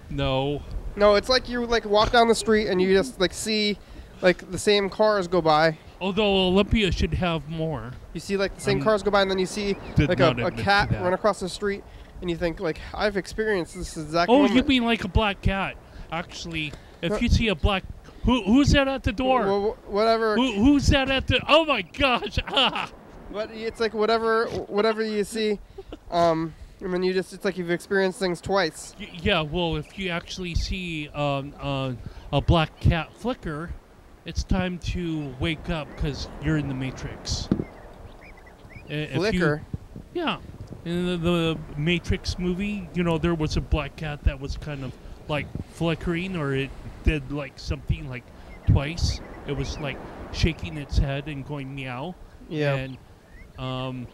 No. No, it's like you walk down the street and you just see the same cars go by. Although Olympia should have more. You see the same cars go by, and then you see a cat run across the street, and you think I've experienced this exact moment. You mean like a black cat? Actually, if you see a black, who's that at the door? Well, whatever. Who's that at the? Oh my gosh! Ah. But it's like whatever you see, and then it's like you've experienced things twice. Yeah. Well, if you actually see a black cat flicker, it's time to wake up because you're in the Matrix. Flicker? Yeah. In the Matrix movie, there was a black cat that was kind of like flickering, or it did something twice. It was shaking its head and going meow. Yeah. And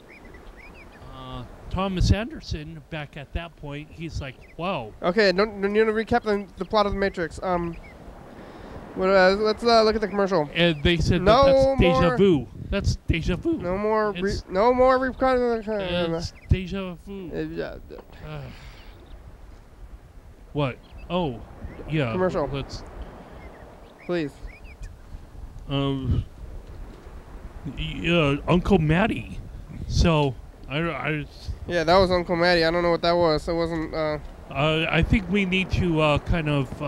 Thomas Anderson, back at that point, he's like, wow. Okay, don't you want to recap the plot of the Matrix? Let's look at the commercial. And they said that's deja vu. That's deja vu. No more. No more recording. It's deja vu. Yeah. What? Oh, yeah. Commercial. Let's. Please. Yeah, Uncle Matty. So, I. Yeah, that was Uncle Matty. I don't know what that was. It wasn't. I think we need to kind of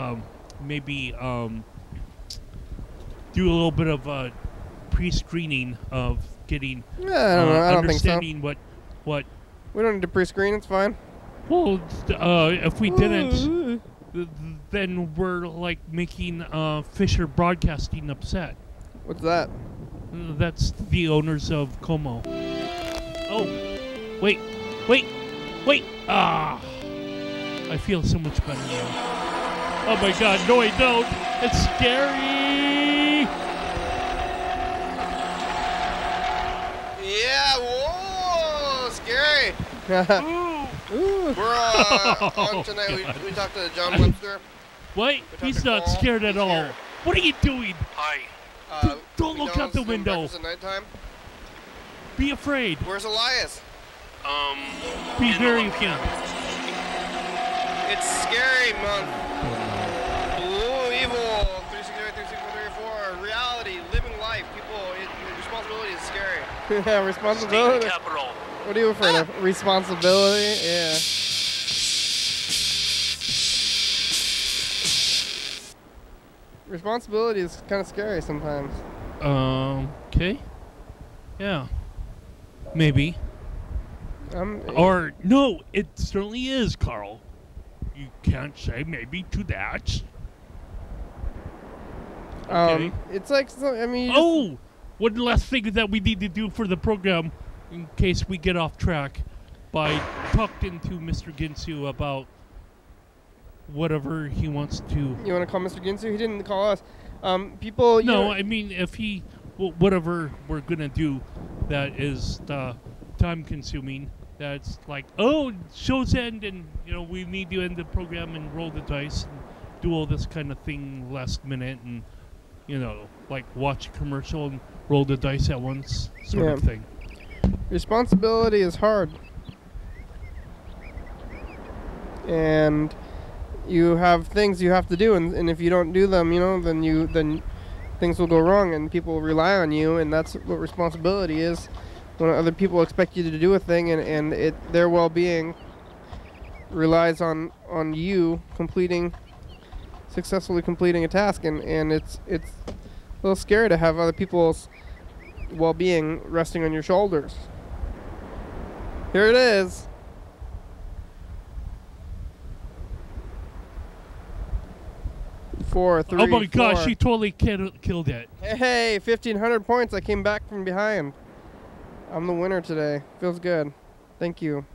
maybe do a little bit of pre-screening of getting Yeah, I don't know. I don't think so. understanding what. We don't need to pre-screen. It's fine. Well, if we didn't, then we're like making Fisher Broadcasting upset. What's that? That's the owners of Como. Oh, wait. Ah, I feel so much better now. Oh my God, no, I don't. It's scary. Yeah, whoa, scary. Ooh. We're on tonight. We talked to John Webster. What? He's not scared at all. What are you doing? Hi. Don't look out the window. At nighttime. Be afraid. Where's Elias? Be very afraid. It's scary, man. Blue, evil, 368, 364, 34. Reality, living life. People, responsibility is scary. Yeah, responsibility. Capital. What are you afraid of? Responsibility? Yeah. Responsibility is kind of scary sometimes. Okay. Yeah. Maybe. Or, no, it certainly is, Carl. You can't say maybe to that. Okay. It's like, I mean... Oh! One last thing that we need to do for the program, in case we get off track, by talking to Mr. Ginsu about whatever he wants to... You want to call Mr. Ginsu? He didn't call us. People... No, I mean, if he... whatever we're going to do that is time-consuming, that's like, oh, show's end, and, we need to end the program and roll the dice and do all this kind of thing last minute and, like watch a commercial and roll the dice at once sort of thing. Responsibility is hard. And you have things you have to do, and if you don't do them, then things will go wrong, and people rely on you, and that's what responsibility is. When other people expect you to do a thing, and their well-being relies on you successfully completing a task, and it's a little scary to have other people's well-being resting on your shoulders. Here it is. Four, three, oh my gosh, 4. she totally killed it. Hey, 1,500 points. I came back from behind. I'm the winner today. Feels good. Thank you.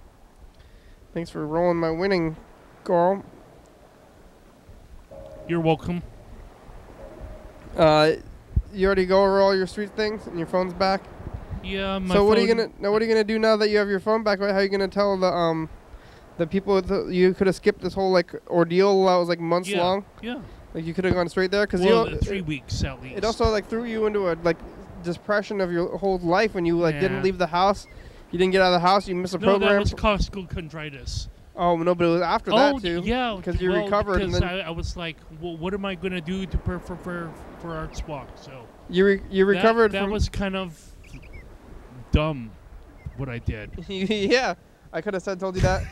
Thanks for rolling my winning, girl. You're welcome. You already go over all your street things and your phone's back? Yeah, my So what phone... are you gonna do now that you have your phone back? How are you gonna tell the people you could have skipped this whole ordeal that was months long? Yeah. Like you could have gone straight there because 3 weeks at least. It also threw you into a depression of your whole life when you didn't leave the house. You didn't get out of the house. You missed a program. No, that was costochondritis. Oh no, but it was after that too. Yeah, because you recovered. Because and then I was like, well, what am I gonna do to for Arts Walk? So you recovered. That was kind of dumb. What I did. Yeah, I could have told you that.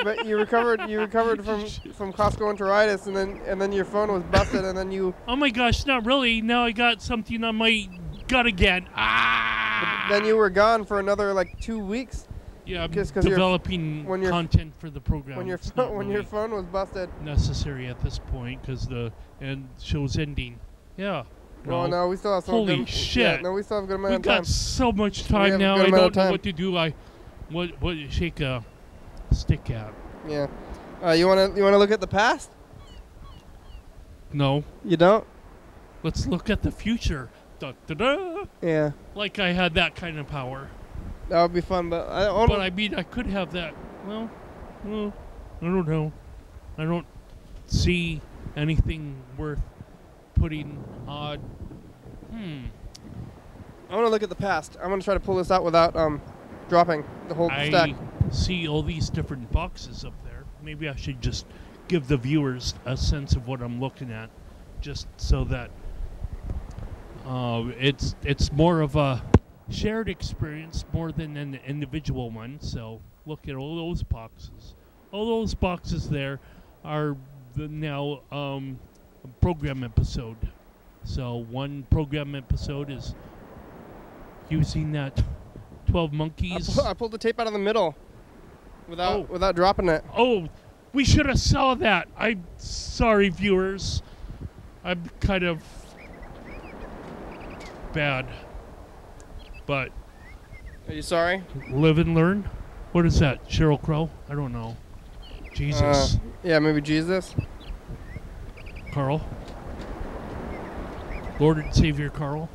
But you recovered from costochondritis, and then your phone was busted, and then you. Oh my gosh, not really. Now I got something on my gut again. Ah! But then you were gone for another 2 weeks. Yeah, developing content for the program. When your phone was busted. Necessary at this point because the show's ending. Yeah. Well, no, we still have some. Holy shit! Yeah, no, we still have a good amount of time. We got so much time now. I don't know what to do. What shake a stick at? Yeah. You wanna look at the past? No. You don't? Let's look at the future. Da, da, da. Yeah. Like I had that kind of power. That would be fun, but I mean, I could have that. Well, I don't know. I don't see anything worth putting on. I want to look at the past. I'm going to try to pull this out without dropping the whole stack. I see all these different boxes up there. Maybe I should just give the viewers a sense of what I'm looking at, just so that it's more of a shared experience more than an individual one. So look at all those boxes. All those boxes there are now a program episode. So one program episode is using that 12 Monkeys. I pulled the tape out of the middle without dropping it. Oh, we should have saw that. I'm sorry, viewers. I'm kind of bad. But are you sorry? Live and learn. What is that? Sheryl Crow? I don't know. Jesus. Yeah, maybe Jesus. Carl. Lord and Savior Carl.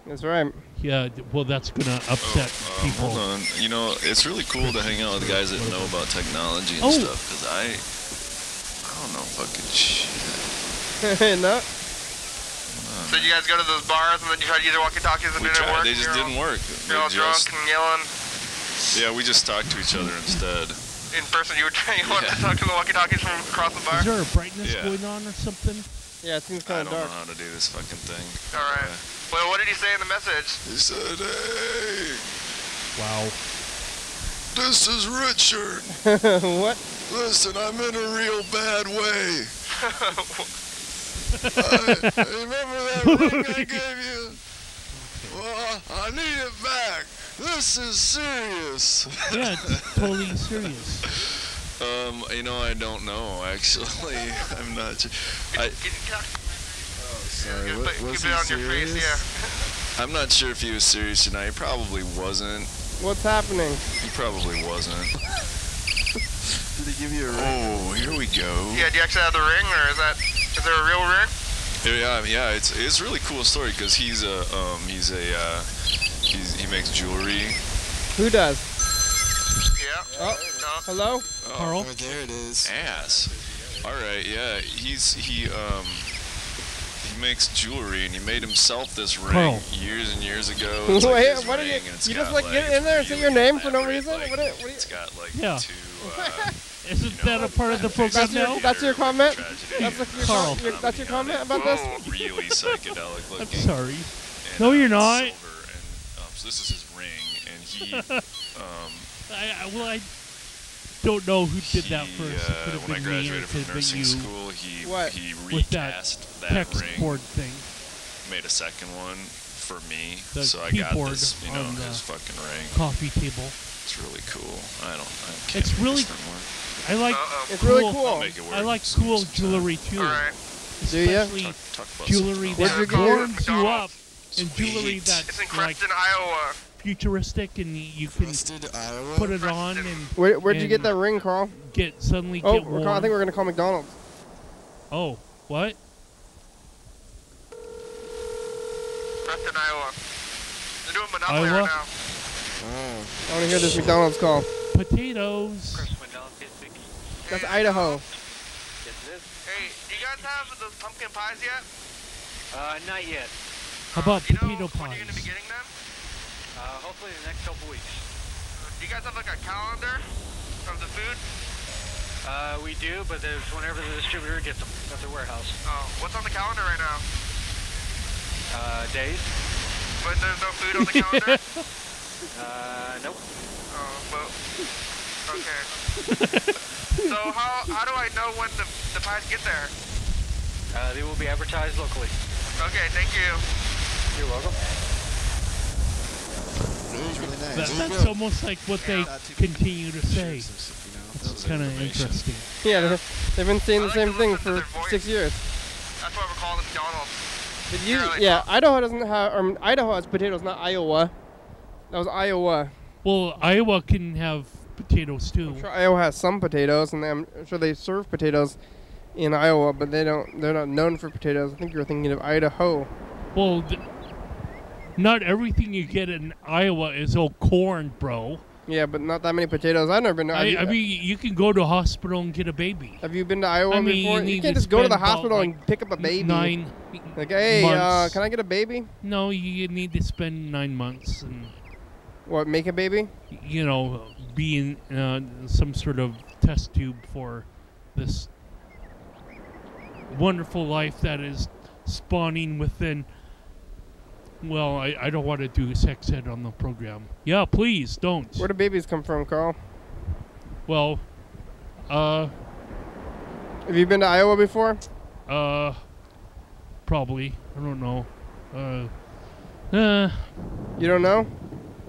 That's right. Yeah, well, that's gonna upset people. Hold on. You know, it's really cool to hang out with guys that know about technology and stuff. Because I don't know fucking shit. No. So you guys go to those bars and then you try to use your walkie-talkies and it didn't work? They just didn't work. You're all drunk and yelling? Yeah, we just talked to each other instead. In person, you wanted to talk to the walkie-talkies from across the bar? Is there a brightness going on or something? Yeah, it seems kind of dark. I don't know how to do this fucking thing. Alright. Well, what did he say in the message? He said, hey. Wow. This is Richard. What? Listen, I'm in a real bad way. Remember that ring I gave you? Well, I need it back. This is serious. Yeah, it's totally serious. You know, I don't know, actually. I'm not sure. Sorry, was he serious? I'm not sure if he was serious or not. He probably wasn't. What's happening? He probably wasn't. Did he give you a ring? Oh, here we go. Yeah, do you actually have the ring, or is there a real ring? Yeah, it's a really cool story because he makes jewelry. Who does? Yeah. Oh, hello? Carl? Oh, there it is. Ass. All right, yeah, he makes jewelry and he made himself this ring Carl. years and years ago. Wait, what are you? You just like get in there and say your name for no reason? Like, what are you? It's got like Yeah. two. Isn't that a part of the program now? That's your comment? Carl. That's your comment about this? Really psychedelic looking. I'm sorry. And, No, you're not. Silver, and, so this is his ring, and he. I don't know who did that first. It could have when I been me, or graduated it from could have been nursing you. school, he With that recast that text ring. board thing. Made a second one for me, The so I got keyboard this, on the his fucking ring. Coffee table. It's really cool. I can't It's make really. this no more. I like. It's cool, really cool. I'll make it work I like cool jewelry too. Especially Talk about jewelry something that else. warms you up, and jewelry that's It's in like Creston, Iowa. futuristic, and you can put it on and. Where'd you get that ring, Carl? Suddenly Oh, get warm. I think we're gonna call McDonald's. Oh, what? Creston, Iowa. They're doing Monopoly Iowa? right now. I want to hear this McDonald's call. Potatoes. That's Idaho. Hey, do you guys have those pumpkin pies yet? Not yet. How about you know potato when pies? you're gonna be getting them? Hopefully in the next couple weeks. Do you guys have like a calendar of the food? We do, but there's whenever the distributor gets them at their warehouse. Oh, what's on the calendar right now? Days. But there's no food on the calendar? Nope. Oh, well, okay. So how do I know when the pies get there? They will be advertised locally. Okay, thank you. You're welcome. Really nice. That's almost like what they continue to say. It's kind of interesting. Yeah, they've been saying the same thing for 6 years. That's why we're calling it McDonald's. Did you? Yeah, Idaho doesn't have. Idaho has potatoes, not Iowa. That was Iowa. Well, Iowa can have potatoes too. I'm sure Iowa has some potatoes, and I'm sure they serve potatoes in Iowa, but they don't. They're not known for potatoes. I think you're thinking of Idaho. Well, not everything you get in Iowa is all corn, bro. Yeah, but not that many potatoes. I've never been. I mean, you can go to a hospital and get a baby. Have you been to Iowa I mean, before? you You need can't to just go to the spend about, hospital like, and pick up a baby. 9 Like, hey, months. can I get a baby? No, you need to spend 9 months and What, make a baby? be in some sort of test tube for this wonderful life that is spawning within. Well, I don't want to do sex ed on the program. Yeah, please don't. Where do babies come from, Carl? Well, have you been to Iowa before? Probably. I don't know. You don't know?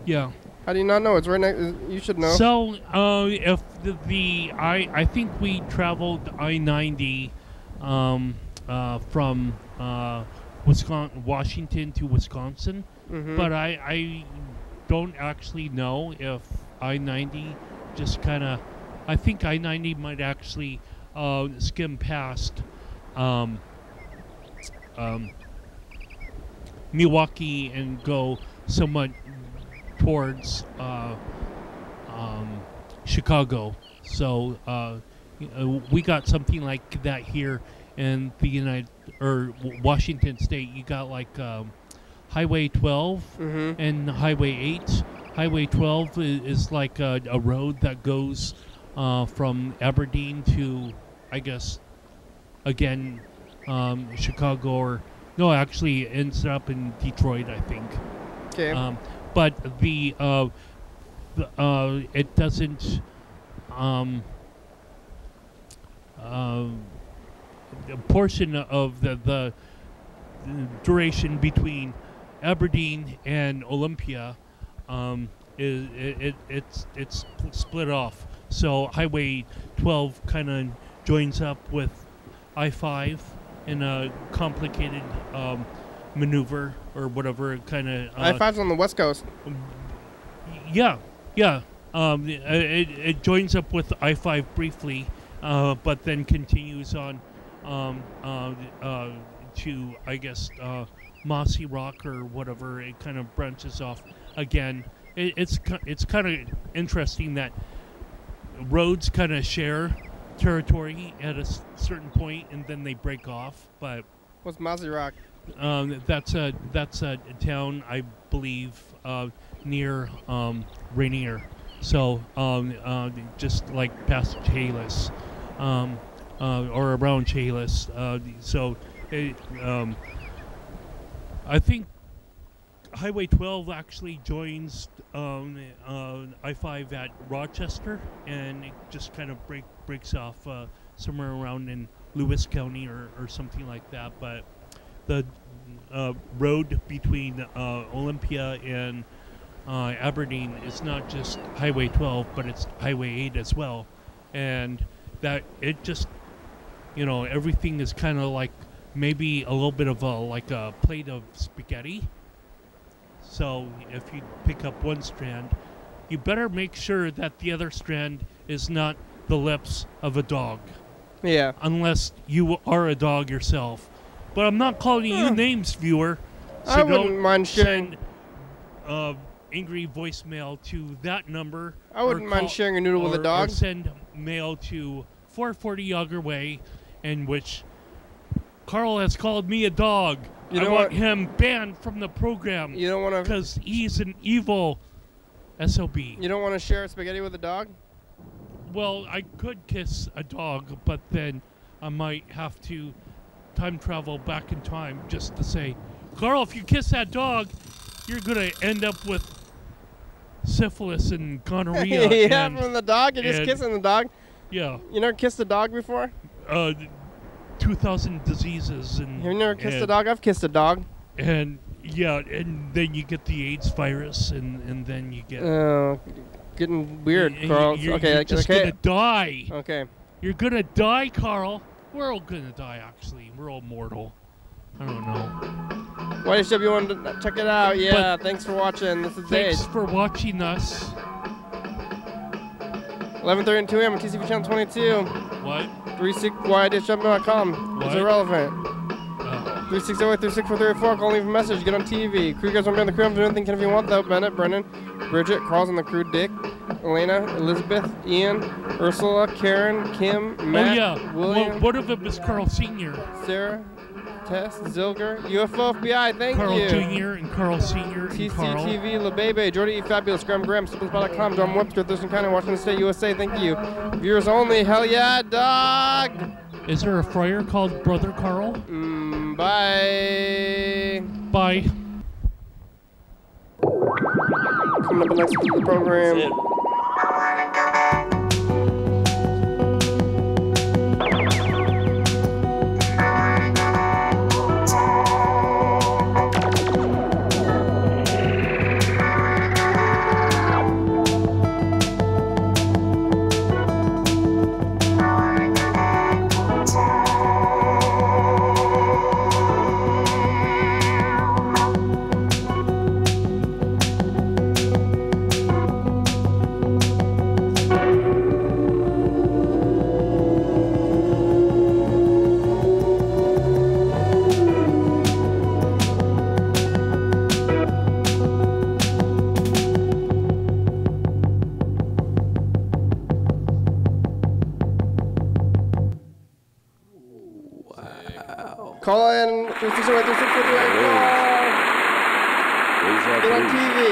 Yeah. How do you not know? It's right next. You should know. So, if I think we traveled I-90, from Washington to Wisconsin, but I don't actually know if I-90 just kind of. I think I-90 might actually skim past Milwaukee and go somewhat towards Chicago. So we got something like that here in the Washington State. You got like Highway 12 and Highway 8. Highway 12 is like a road that goes from Aberdeen to, I guess, again, Chicago, or no, actually ends up in Detroit, I think. Okay. But it doesn't. A portion of the duration between Aberdeen and Olympia it's split off. So Highway 12 kind of joins up with I-5 in a complicated maneuver or whatever kind of. I-5's on the West Coast. Yeah. It joins up with I-5 briefly, but then continues on to, I guess, Mossy Rock or whatever. It kind of branches off again. It's kind of interesting that roads kind of share territory at a certain point, and then they break off. But what's Mossy Rock? That's a town, I believe, near Rainier. So just like past Chehalis, or around Chehalis. So I think Highway 12 actually joins I-5 at Rochester, and it just kind of breaks off somewhere around in Lewis County or something like that. But the road between Olympia and Aberdeen is not just Highway 12, but it's Highway 8 as well. And that it just, everything is kind of like maybe a little bit of a plate of spaghetti. So if you pick up one strand, you better make sure that the other strand is not the lips of a dog. Yeah. Unless you are a dog yourself. But I'm not calling you names, viewer. So I wouldn't mind sharing. Send angry voicemail to that number. I wouldn't mind sharing a noodle with a dog. Or send mail to 440 Yager Way, in which Carl has called me a dog. I want him banned from the program. You don't want to, because he's an evil SOB. You don't want to share spaghetti with a dog? Well, I could kiss a dog, but then I might have to time travel back in time just to say, Carl, if you kiss that dog, you're gonna end up with syphilis and gonorrhea. Yeah, from the dog? You're just kissing the dog? Yeah. You never kissed a dog before? 2,000 diseases. And you've never kissed a dog? I've kissed a dog. And yeah, and then you get the AIDS virus, and then you get getting weird, Carl. You're just gonna die. Okay. You're gonna die, Carl. We're all gonna die, actually. We're all mortal. I don't know. YDHWM, check it out. Yeah, thanks for watching. This is Thanks Dave. for watching us. 11:30 and 2 a.m. on TCTV channel 22. What? 36YDHWM.com. It's irrelevant. 360-364334. Call, leave a message. Get on TV. Crew guys want to be on the crew. I'm doing anything if you want, though. Bennett, Brennan, Bridget, Carl's on the crew. Dick, Elena, Elizabeth, Ian, Ursula, Karen, Kim, Matt, William. One of them is Carl Sr. Sarah, Tess, Zilger, UFO FBI, thank Carl you. Jr. and Carl Sr. TCTV, LeBebe, Jordy E. Fabulous, Graham Graham, SimplesPod.com, John Webster, Thurston County, Washington State, USA, thank you. Viewers only, hell yeah, dog! Is there a fryer called Brother Carl? Bye. Bye. Coming up next to the program. Call in 368 Get on TV.